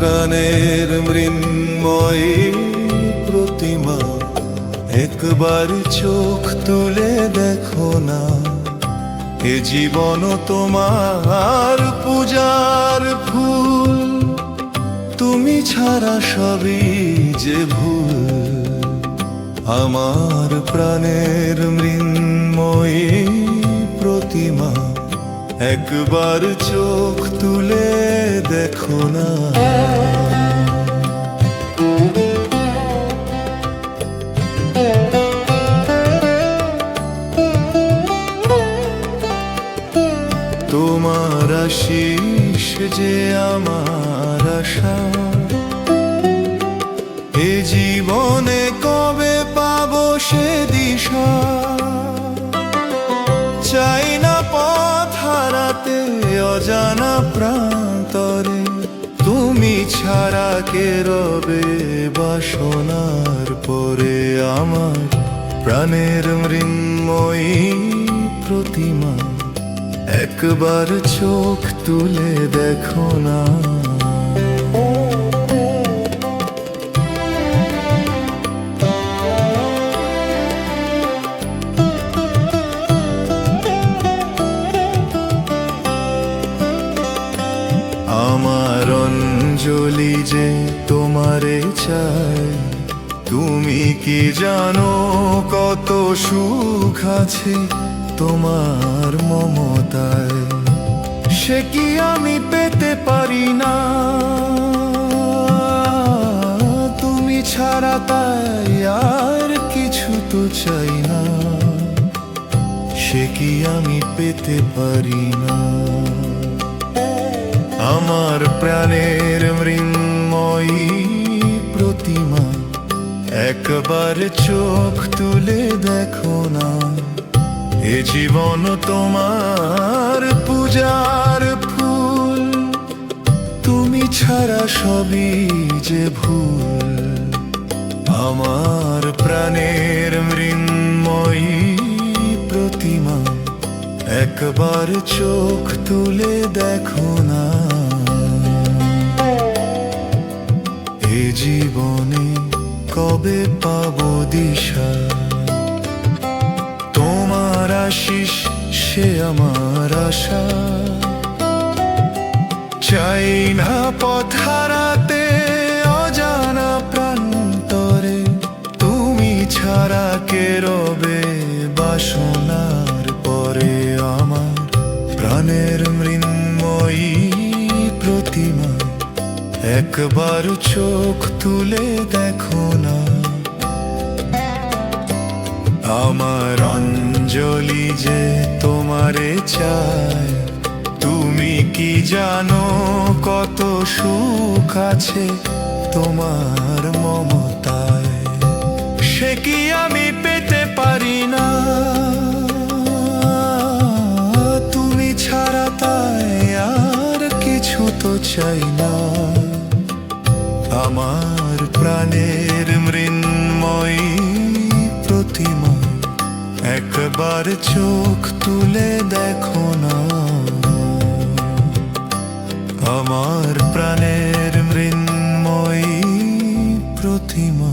প্রাণের মৃন্ময়ী প্রতিমা, একবার চোখ তুলে দেখো না। এ জীবন তোমার পূজার ফুল, তুমি ছাড়া সবই যে ভুল। আমার প্রাণের মৃন্ময়ী প্রতিমা, একবার চোখ তুলে দেখো না। তোমার আশিস যে আমার আশা, এ জীবনে কবে পাবো সে দিশা। চাই না পথ হারাতে অজানা প্রান্তরে, তুমি ছাড়া কে রবে বাসনার পরে। আমার প্রাণের মৃন্ময়ী প্রতিমা, একবার চোখ তুলে দেখো না। আমার অঞ্জলি যে তোমারে চাই, তুমি কি জানো কত সুখ আছে তোমার মমতায়। সে কি আমি পেতে পারি না, তুমি ছাড়া তাই আর কিছু তো চাই না। সে কি আমি পেতে পারি না। আমার প্রাণের মৃন্ময়ী প্রতিমা, একবার চোখ তুলে দেখো না। এ জীবন তোমার পূজার ফুল, তুমি ছাড়া সবই যে ভুল। আমার প্রাণের মৃন্ময়ী প্রতিমা, একবার চোখ তুলে দেখো না। এ জীবনে কবে পাবো দিশা, তোমার আশিস সে আমার আশা। চাই না পথ হারাতে অজানা প্রান্তরে, তুমি ছাড়া কে রবে বাসনার পরে। আমার প্রাণের মৃন্ময়ী প্রতিমা, একবার চোখ তুলে দেখো না। আমার অঞ্জলি যে তোমারে চায়, তুমি কি জানো কত সুখ আছে তোমার মমতায়। সে কি আমি পেতে পারি না, তুমি ছাড়া তাই আর কিছু তো চাই না। আমার প্রাণের মৃন্ময়ী প্রতিমা, একবার চোখ তুলে দেখো না। আমার প্রাণের মৃন্ময়ী প্রতিমা।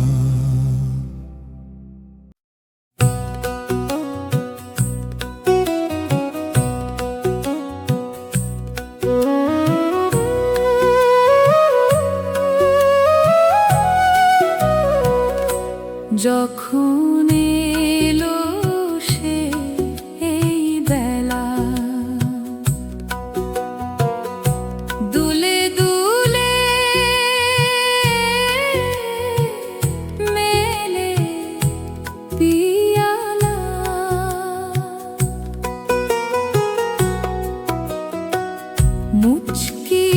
যখন এলো সে এই বেলা, দুলে দুলে মেলে পিয়ালা। মুচকি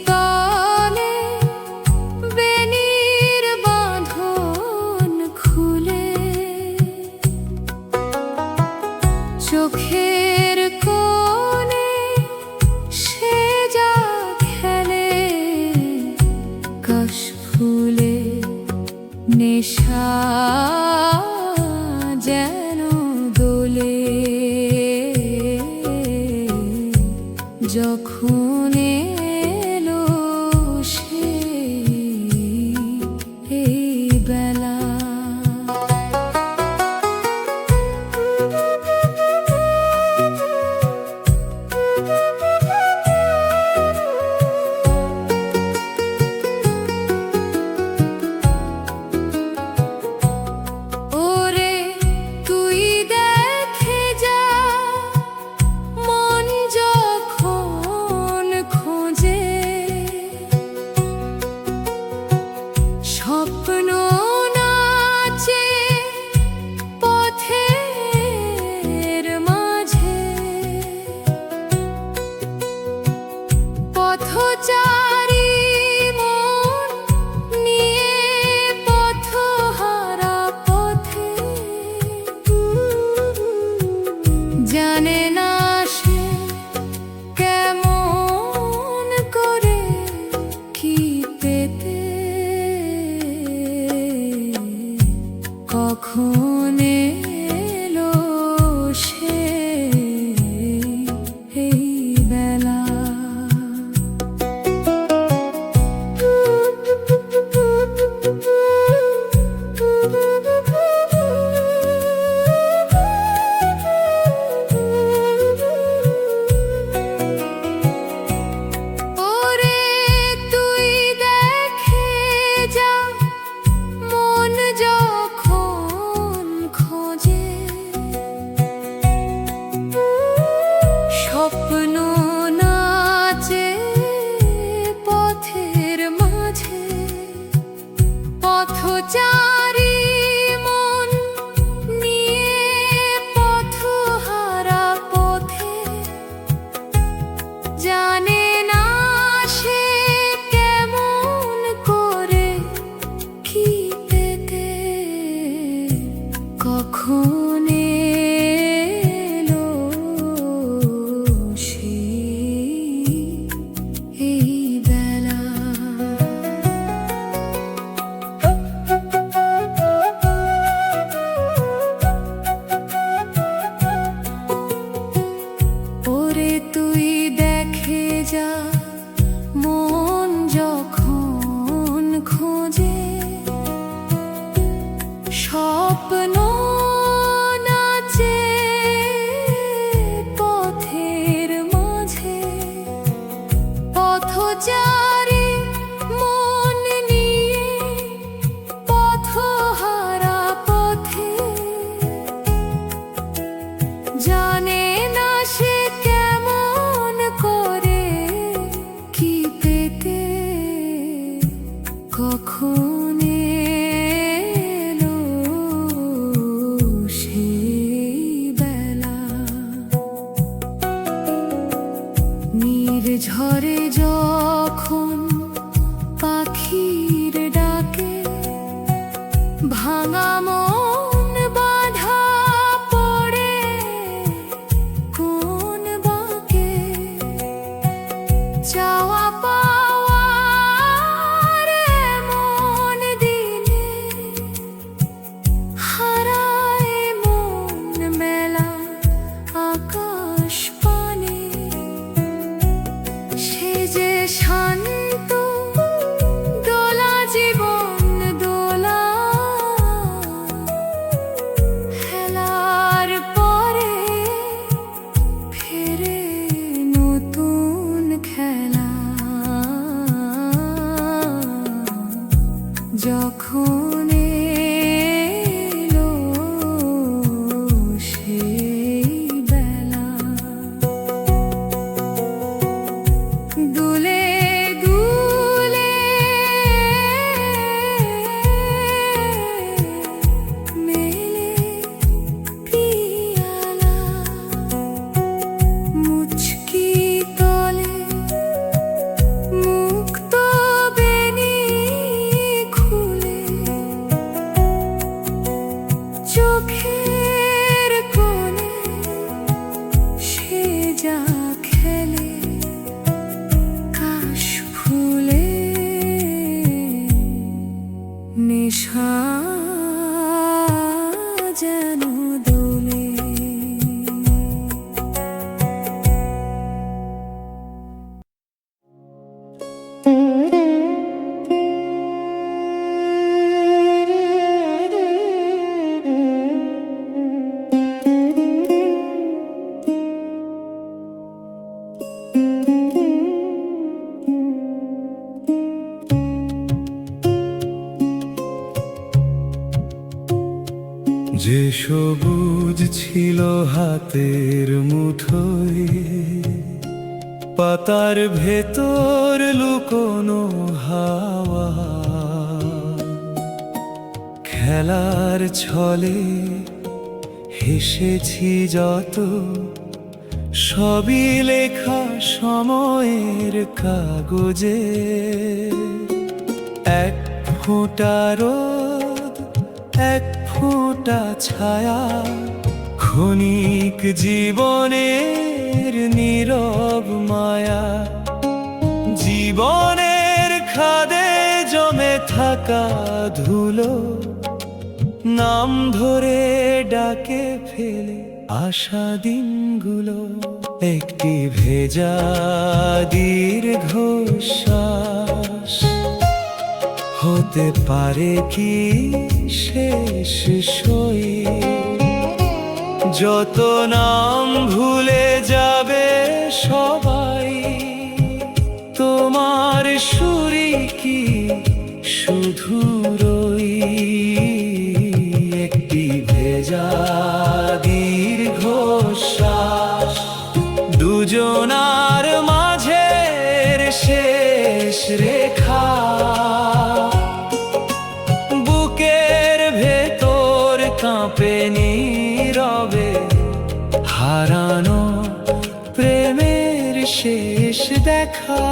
তলে বেনির বাঁধন খুলে, চোখের কোণে সে যা খেলে। কাশফুলে নেশা যেন দোলে, যখন এলো সে কখন এলো এই বেলা। ওরে তুই দেখে যা মন যখন খোঁজে স্বপ্ন নাচে পথের মাঝে, পথচারী মন নিয়ে পথহারা পথে, জানে না সে কেমন করে কি পেতে কখন এলো সেই বেলা। নির্ঝরে যখন পাখির ডাকে ভাঙা মন বাঁধা পড়ে কোন বাঁকে, চাওয়া পাওয়ার এমন দিনে হারায় মন মেলা আকাশ পানে। সে যে শান্ত দোলা জীবন দোলা, হেলার পরে ফেরে নতুন খেলা। যখন এলো সেই বেলা, দুলে দুলে মেলে পিয়ালা, মুচকি তলে মুক্ত বেনি খুলে, চোখের কোণে সে যা খেলে কাশ ফুলে নেশা যেন দোলে। যে সবুজ ছিল হাতের মুঠোয়, পাতার ভেতর লুকোনো হাওয়া, খেলার ছলে হেসেছি যত, সবই লেখা সময়ের কাগজে। এক ফোঁটা রোদ, এক ফোঁটা ছায়া, ক্ষণিক জীবনের নীরব মায়া। জীবনের খাদে জমে থাকা ধুলো, নাম ধরে ডাকে ফেলে আশা দিনগুলো। একটি ভেজা দীর্ঘশ্বাস হতে পারে কি শেষ সই, যত নাম ভুলে যাবে সবাই, তোমার সুরি কি শুধু রই। একটি ভেজা দীর্ঘশ্বাস, দুজনার মাঝের শেষ রেখা, বুকের ভেতর কাঁপে নীরবে, হারানো প্রেমের শেষ দেখা।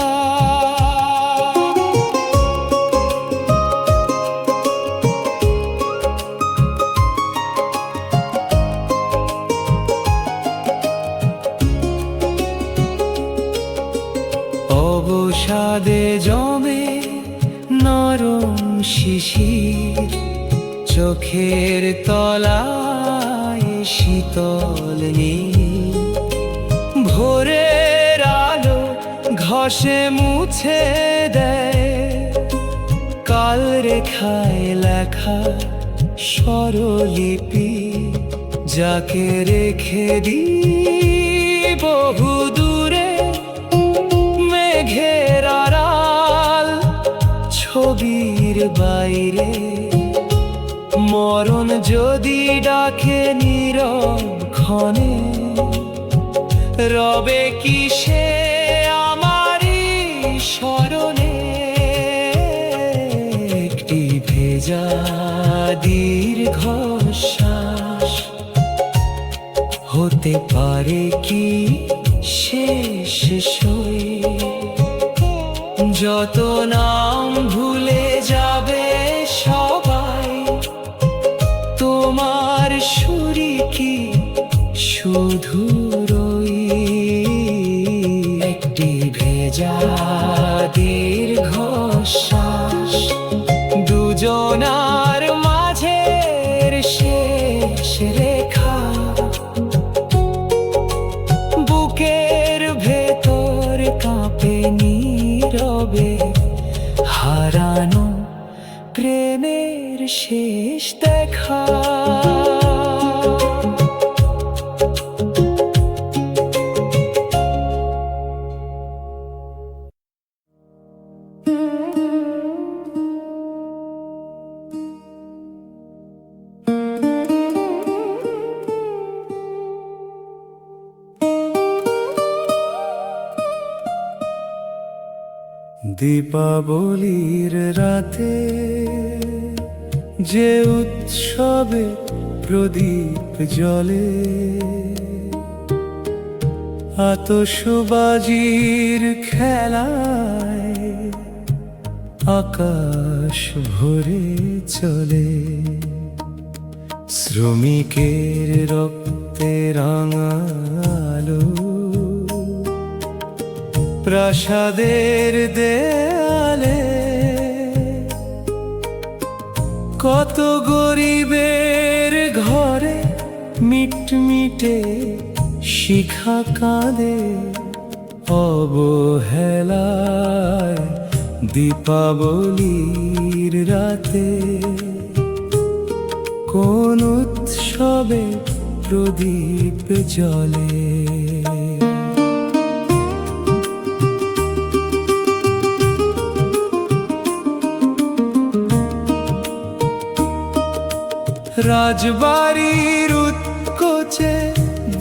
প্রাসাদে জমে নরম শিশির, চোখের তলায় শীতল নীল। ভোরের আলো ঘষে মুছে দেয় কাল রেখায় লেখা স্বরলিপি, যাকে রেখে দিই বহু দূরে মেঘের আড়াল। ছবির বাইরে মরণ যদি ডাকে নীরব ক্ষণে, রবে কি সে আমারই স্মরণে? একটি ভেজা দীর্ঘশ্বাস হতে পারে কি শেষ সই? যত নাম ভুলে যাবে সবাই, তোমার সুরি কি শুধু রই? একটি ভেজা দীর্ঘশ্বাস দুজনার মাঝের শেষ রেখা। বুকের ভেতর কাঁপে নীরবে, হারানো প্রেমের শেষ দেখা। দীপাবলির রাতে যে উৎসবে প্রদীপ জ্বলে, আতশবাজির খেলায় আকাশ ভরে চলে। শ্রমিকের রক্তে রাঙা আলো প্রাসাদের দেয়ালে, কত গরিবের ঘরে মিটমিটে শিখা কাঁদে অবহেলায়। দীপাবলির রাতে কোন উৎসবে প্রদীপ জ্বলে। রাজবাড়ির উৎকোচে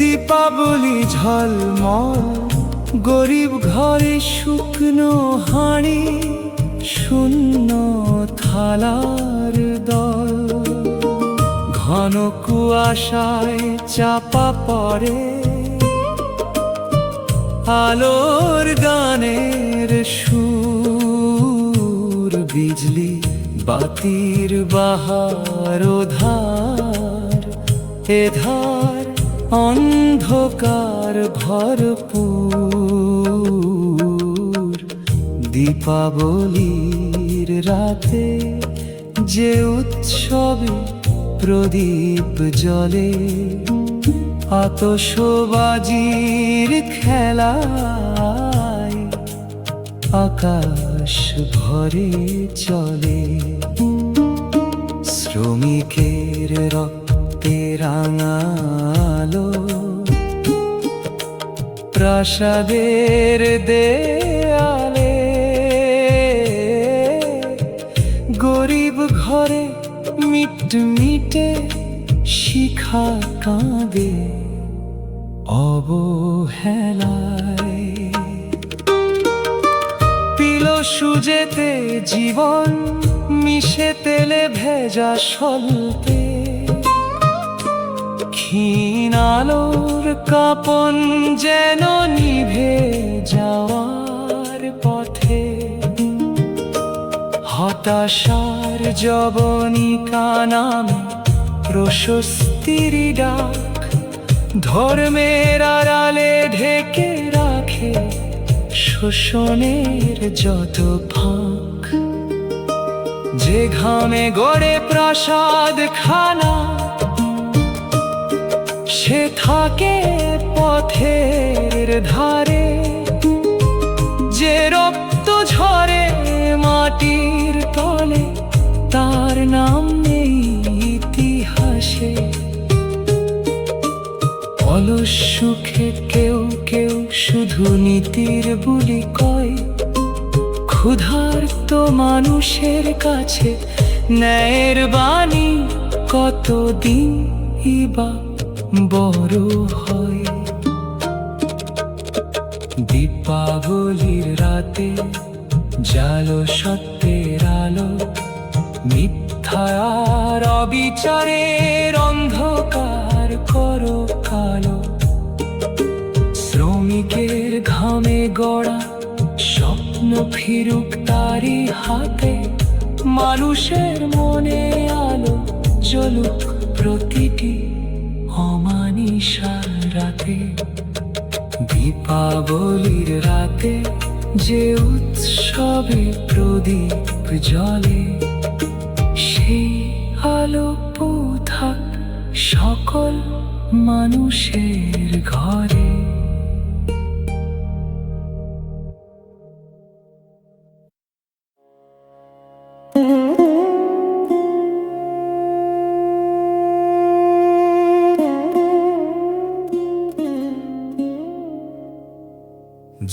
দীপাবলি ঝলমল, গরিব ঘরে শুকনো হাঁড়ি শূন্য থালার দল। ঘন কুয়াশায় চাপা পড়ে আলোর গানের সুর, বিজলি বাতির বাহার ধার এধার অন্ধকার ভরপুর। দীপাবলির রাতে যে উৎসবে প্রদীপ জ্বলে, আতশবাজির খেলায় আকাশ ভরে চলে। শ্রমিকের রক্তে রাঙালো প্রাসাদের দেয়ালে, গরিব ঘরে মিটমিটে শিখা কাঁদে অবহেলায়। পিল সুজেতে জীবন মিশে তেলে ভেজা স্বল্পে, ক্ষীণ আলোর কাঁপন যেন নিভে যাওয়ার পথে। হতাশার যবনিকা নামে প্রশস্তির ডাক, ধর্মের আড়ালে ঢেকে রাখে শোষণের যত ফাঁক, যে ঘামে গড়ে প্রাসাদ খানা, সে থাকে পথের ধারে। যে রক্ত ঝরে মাটির তলে, তার নাম নেই ইতিহাসে। অলস সুখে কেউ কেউ শুধু নীতির বুলি কয়, ক্ষুধার্ত মানুষের কাছে ন্যায়ের বাণী কতদিন ইবা বড় হয়। দীপাবলির রাতে জালো সত্যের আলো, মিথ্যা আর অবিচারের অন্ধকার করো কালো। শ্রমিকের ঘামে গড়া স্বপ্ন ফিরুক তারি হাতে, মানুষের মনে আলো জ্বলুক প্রতিটি অমানিসার রাতে। দীপাবলির রাতে যে উৎসবে প্রদীপ জ্বলে, সেই আলো থাক সকল মানুষের ঘরে।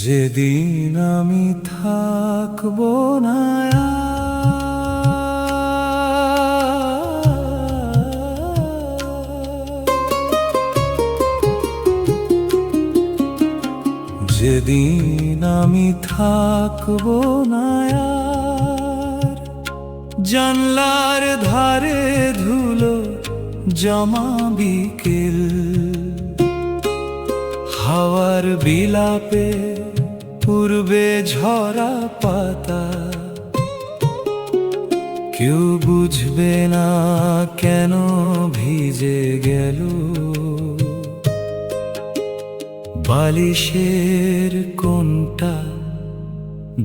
যেদিন আমি থাকবো না যেদিন আমি থাকবো না আর, জানলার ধারে ধুলো জমা বিকেল, হাওয়ার বিলাপে পূর্বে ঝরা পাতা। কেউ বুঝবে না কেন ভিজে গেল বালিশের কোনটা,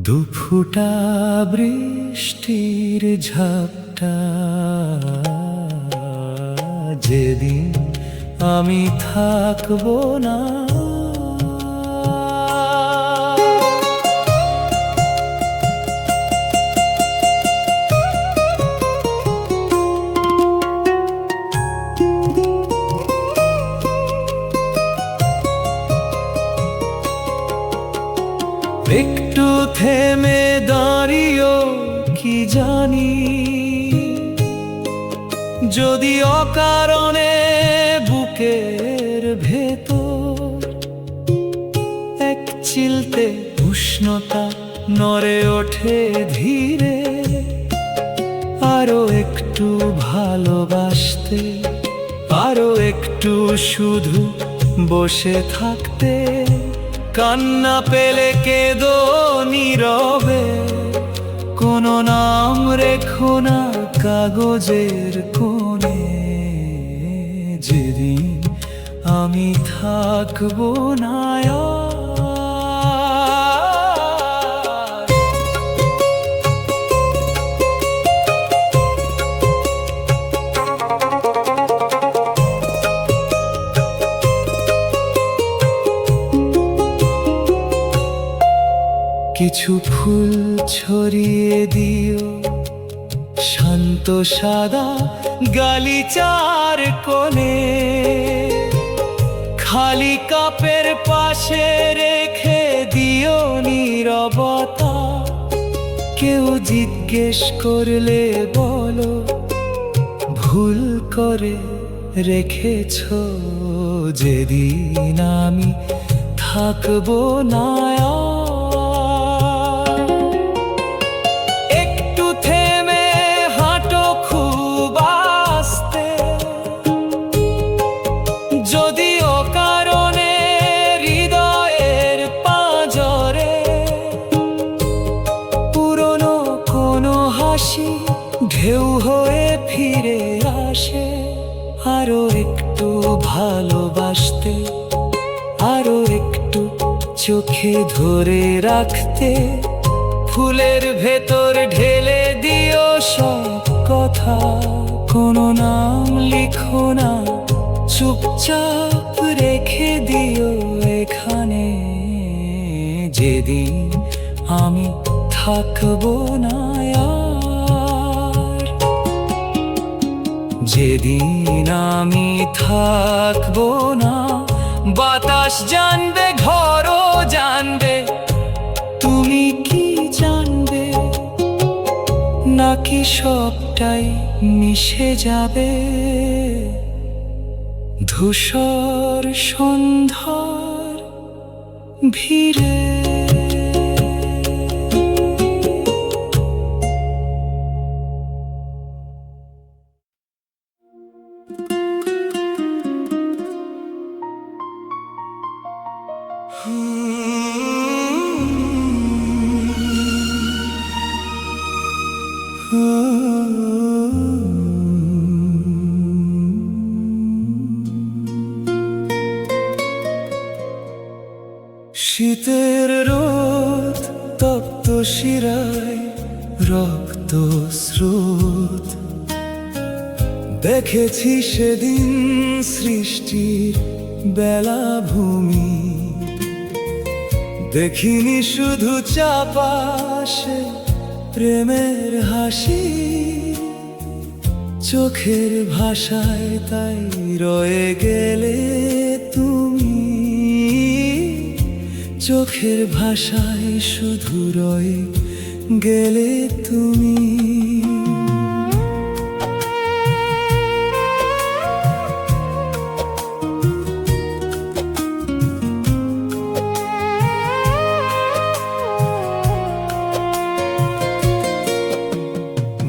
দুফুটা বৃষ্টির ঝাপটা। যেদিন আমি থাকবো না একটু থেমে দাঁড়িয়েও কি জানি, যদি অকারণে বুকের ভেতর এক চিলতে উষ্ণতা নড়ে ওঠে ধীরে। আরো একটু ভালোবাসতে, আরো একটু শুধু বসে থাকতে। কান্না পেলে কেঁদো নীরবে, কোনো নাম রেখো না কাগজের কোণে। যেদিন আমি থাকবো না কিছু ফুল ছড়িয়ে দিও শান্ত সাদা গালিচার কোণে। খালি কাপের পাশে রেখে দিও নীরবতা। কেউ জিজ্ঞেস করলে বলো ভুল করে রেখেছ। যেদিন আমি থাকবো না ঢেউ হয়ে ফিরে আসে। আরো একটু ভালোবাসতে, আরো একটু চোখে ধরে রাখতে, ফুলের ভেতর ঢেলে দিও সব কথা। কোনো নাম লিখো না, চুপচাপ রেখে দিও এখানে। যেদিন আমি থাকবো না আর, যেদিন আমি থাকবো না, বাতাস জানবে, ঘরও জানবে, তুমি কি জানবে নাকি সবটাই মিশে যাবে ধূসর সন্ধ্যার ভিড়ে। শীতের রোদ তপ্ত শিরায় রক্ত স্রোত, দেখেছি সেদিন সৃষ্টির বেলাভূমি। দেখিনি শুধু চাপাশে প্রেমের হাসি, চোখের ভাষায় তাই রয়ে গেলে তুমি। চোখের ভাষায় শুধু রয়ে গেলে তুমি।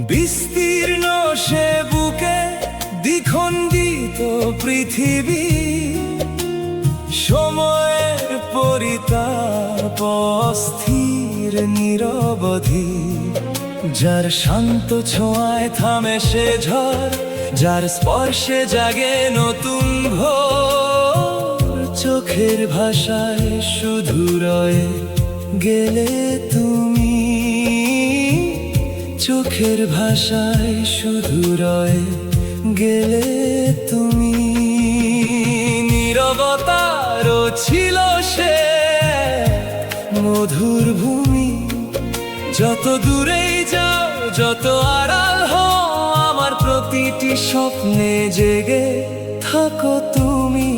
বিস্তীর্ণ সে বুকে দ্বিখণ্ডিত পৃথিবী, সময়ের পরিতাপ অস্থির নিরবধি। যার শান্ত ছোঁয়ায় থামে সে ঝড়, যার স্পর্শে জাগে নতুন ভোর। চোখের ভাষায় শুধু রয়ে গেলে তুমি। চোখের ভাষায় শুধু রয়ে গেলে তুমি। নীরবতারও ছিল সে মধুর ভূমি। যত দূরেই যাও, যত আড়াল হও, আমার প্রতিটি স্বপ্নে জেগে থাকো তুমি।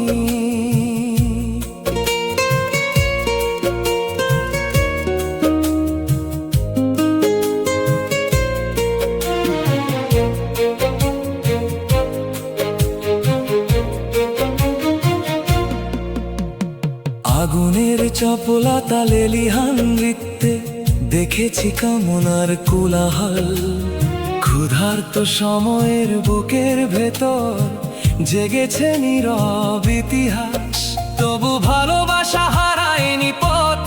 আগুনের চপলতা লেলিহান নৃত্যে দেখেছি কামনার কোলাহল। ক্ষুধার্ত সময়ের বুকের ভেতর জেগেছে নীরব ইতিহাস। তবু ভালোবাসা হারায়নি পথ,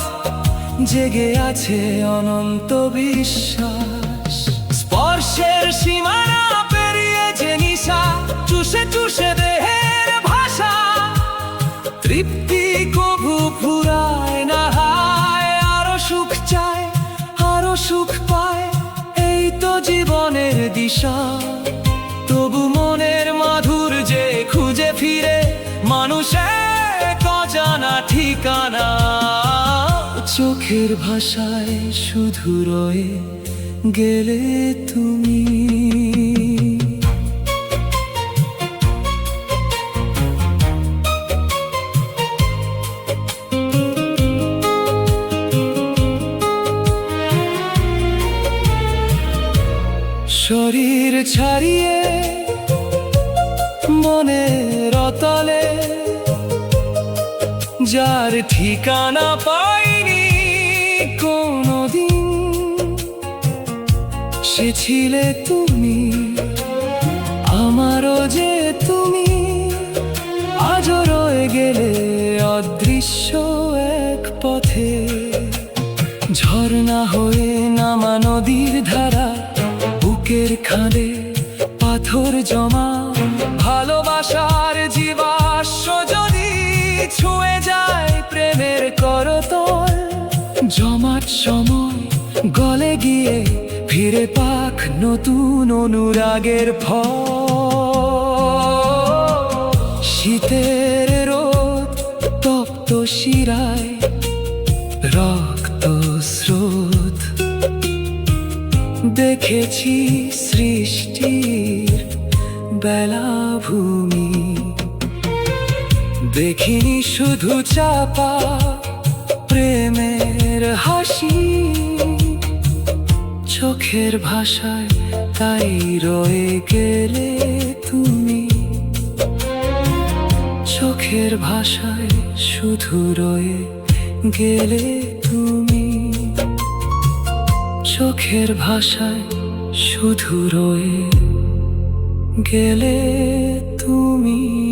জেগে আছে অনন্ত বিশ্বাস। স্পর্শের সীমানা পেরিয়ে যে নিশা, চুষে চুষে দেহের ভাষা। তৃপ্তি কভু ফুরায় না, হায় আরো সুখ চায়, আরো সুখ পায়, এই তো জীবনের দিশা। তবু মনের মাধুর্যে খুঁজে ফিরে মানুষের অজানা ঠিকানা। চোখের ভাষায় শুধু রয়ে গেলে তুমি। শরীর ছাড়িয়ে মনের তলে, যার ঠিকানা পাইনি কোনোদিন, সে ছিলে তুমি, আমারও যে তুমি। আজও রয়ে গেলে অদৃশ্য এক পথে, ঝর্ণা হয়ে নামা নদীর ধারা। বুকের খাদে পাথর জমা, ভালোবাসার জীবাশ্ম যদি ছুঁয়ে যায় প্রেমের করতো। সময় গলে গিয়ে ফিরে পাক নতুন অনুরাগের ফল। শীতের রোদ তপ্ত শিরায় রক্ত স্রোত, দেখেছি সৃষ্টির বেলাভূমি। দেখিনি শুধু চাপা প্রেমের হাসি, চোখের ভাষায় তাই রয়ে গেলে তুমি। চোখের ভাষায় শুধু রয়ে গেলে তুমি। চোখের ভাষায় শুধু রয়ে গেলে তুমি।